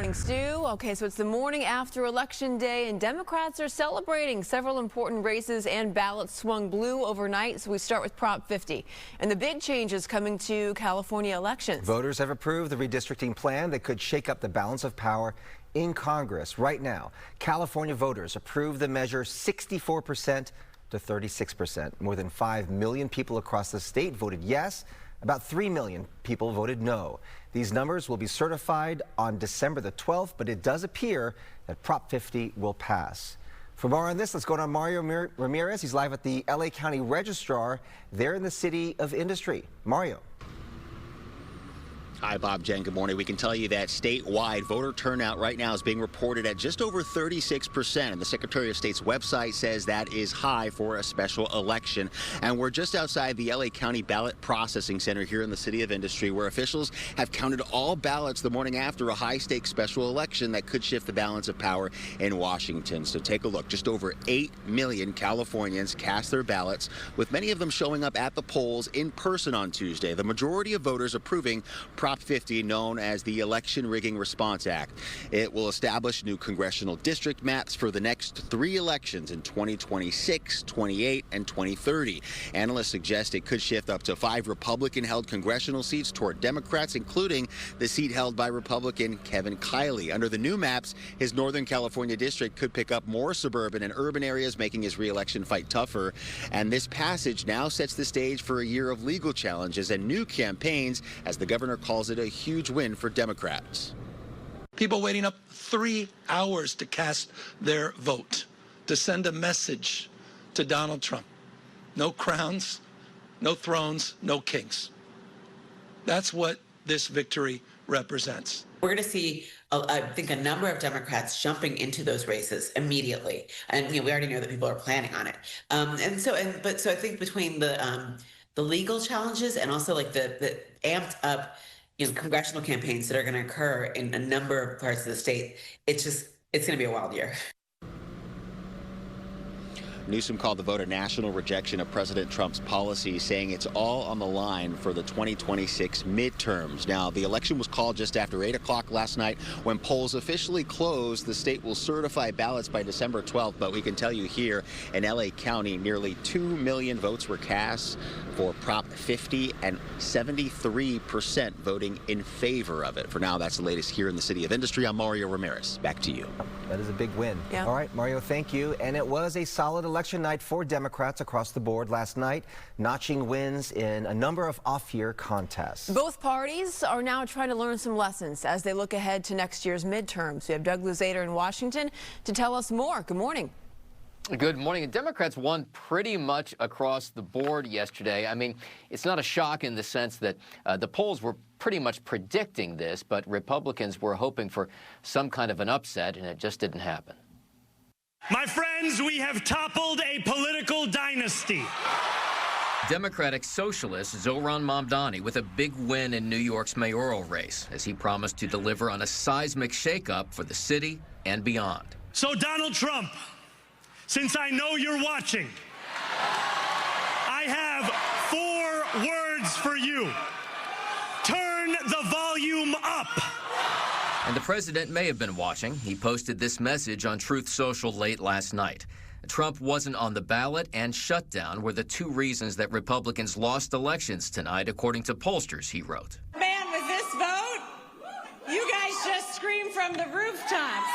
morning, Stu. Okay, so it's the morning after Election Day, and Democrats are celebrating. Several important races and ballots swung blue overnight. So we start with Prop 50 and the big changes coming to California elections. Voters have approved the redistricting plan that could shake up the balance of power in Congress. Right now, California voters approved the measure 64% to 36%. More than 5 million people across the state voted yes. About 3 million people voted no. These numbers will be certified on December the 12th, but it does appear that Prop 50 will pass. For more on this, let's go to Mario Ramirez. He's live at the LA County Registrar there in the City of Industry. Mario. Hi, Bob, Jen. Good morning. We can tell you that statewide voter turnout right now is being reported at just over 36%. And the Secretary of State's website says that is high for a special election. And we're just outside the LA County Ballot Processing Center here in the City of Industry, where officials have counted all ballots the morning after a high-stakes special election that could shift the balance of power in Washington. So take a look. Just over 8 million Californians cast their ballots, with many of them showing up at the polls in person on Tuesday. The majority of voters approving Prop 50, known as the Election Rigging Response Act. It will establish new congressional district maps for the next 3 elections in 2026, 28, and 2030. Analysts suggest it could shift up to 5 Republican-held congressional seats toward Democrats, including the seat held by Republican Kevin Kiley. Under the new maps, his Northern California district could pick up more suburban and urban areas, making his re-election fight tougher. And this passage now sets the stage for a year of legal challenges and new campaigns, as the governor calls it a huge win for Democrats. People waiting up 3 hours to cast their vote, to send a message to Donald Trump. No crowns, no thrones, no kings. That's what this victory represents. We're going to see, I think, a number of Democrats jumping into those races immediately, and we already know that people are planning on it. So I think between the legal challenges and also like the amped up, congressional campaigns that are going to occur in a number of parts of the state, it's going to be a wild year. Newsom called the vote a national rejection of President Trump's policies, saying it's all on the line for the 2026 midterms. Now, the election was called just after 8 o'clock last night. When polls officially close, the state will certify ballots by December 12th. But we can tell you here in LA County, nearly 2 million votes were cast for Prop 50 and 73% voting in favor of it. For now, that's the latest here in the City of Industry. I'm Mario Ramirez. Back to you. That is a big win. Yeah. All right, Mario, thank you. And it was a solid election night for Democrats across the board last night, notching wins in a number of off-year contests. Both parties are now trying to learn some lessons as they look ahead to next year's midterms. We have Doug Luzader in Washington to tell us more. Good morning. Good morning. And Democrats won pretty much across the board yesterday. I mean, it's not a shock in the sense that the polls were pretty much predicting this, but Republicans were hoping for some kind of an upset, and it just didn't happen. My friends, we have toppled a political dynasty. Democratic socialist Zohran Mamdani with a big win in New York's mayoral race, as he promised to deliver on a seismic shakeup for the city and beyond. So, Donald Trump, since I know you're watching, I have 4 words for you. Turn the volume up. And the president may have been watching. He posted this message on Truth Social late last night. Trump wasn't on the ballot, and shutdown were the 2 reasons that Republicans lost elections tonight, according to pollsters, he wrote. Man, with this vote, you guys just scream from the rooftops.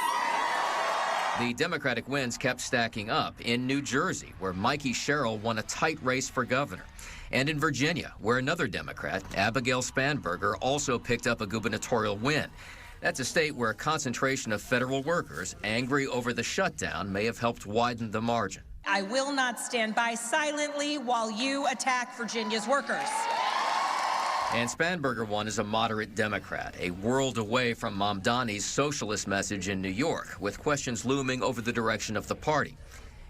The Democratic wins kept stacking up in New Jersey, where Mikey Sherrill won a tight race for governor. And in Virginia, where another Democrat, Abigail Spanberger, also picked up a gubernatorial win. That's a state where a concentration of federal workers angry over the shutdown may have helped widen the margin. I will not stand by silently while you attack Virginia's workers. And Spanberger won as a moderate Democrat, a world away from Mamdani's socialist message in New York, with questions looming over the direction of the party.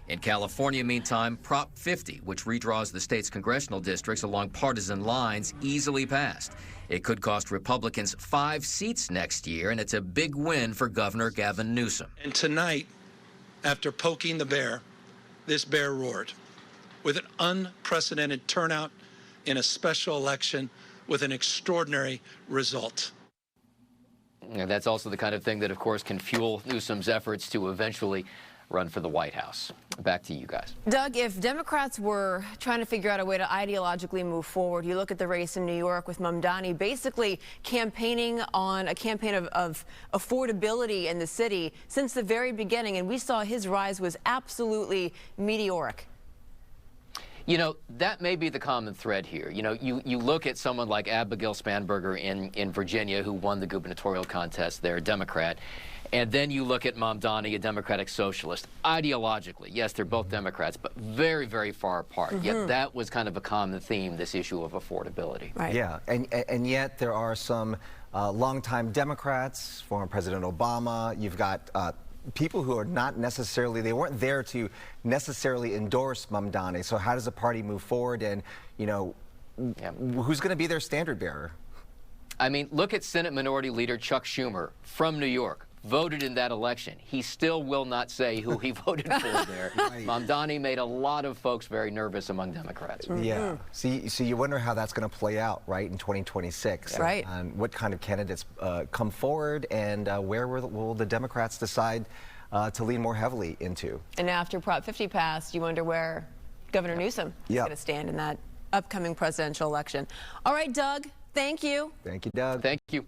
In California, meantime, Prop 50, which redraws the state's congressional districts along partisan lines, easily passed. It could cost Republicans 5 seats next year, and it's a big win for Governor Gavin Newsom. And tonight, after poking the bear, this bear roared with an unprecedented turnout in a special election with an extraordinary result. And that's also the kind of thing that, of course, can fuel Newsom's efforts to eventually run for the White House. Back to you guys. Doug, if Democrats were trying to figure out a way to ideologically move forward, you look at the race in New York with Mamdani basically campaigning on a campaign of affordability in the city since the very beginning, and we saw his rise was absolutely meteoric. You know, that may be the common thread here. You know, you look at someone like Abigail Spanberger in Virginia, who won the gubernatorial contest there, a Democrat, and then you look at Mamdani, a Democratic socialist. Ideologically, yes, they're both Democrats, but very, very far apart. Yet that was kind of a common theme, this issue of affordability. Right. Yeah, and yet there are some longtime Democrats, former President Obama. You've got people who are not necessarily, they weren't there to necessarily endorse Mamdani. So how does the party move forward, and, you know, who's going to be their standard bearer? I mean, look at Senate Minority Leader Chuck Schumer from New York. Voted in that election. He still will not say who he voted for there. Right. Mamdani made a lot of folks very nervous among Democrats. Yeah. So you wonder how that's going to play out, right, in 2026. Right. And what kind of candidates come forward, and where will the Democrats decide to lean more heavily into? And after Prop 50 passed, you wonder where Governor Newsom is going to stand in that upcoming presidential election. All right, Doug, thank you. Thank you, Doug. Thank you.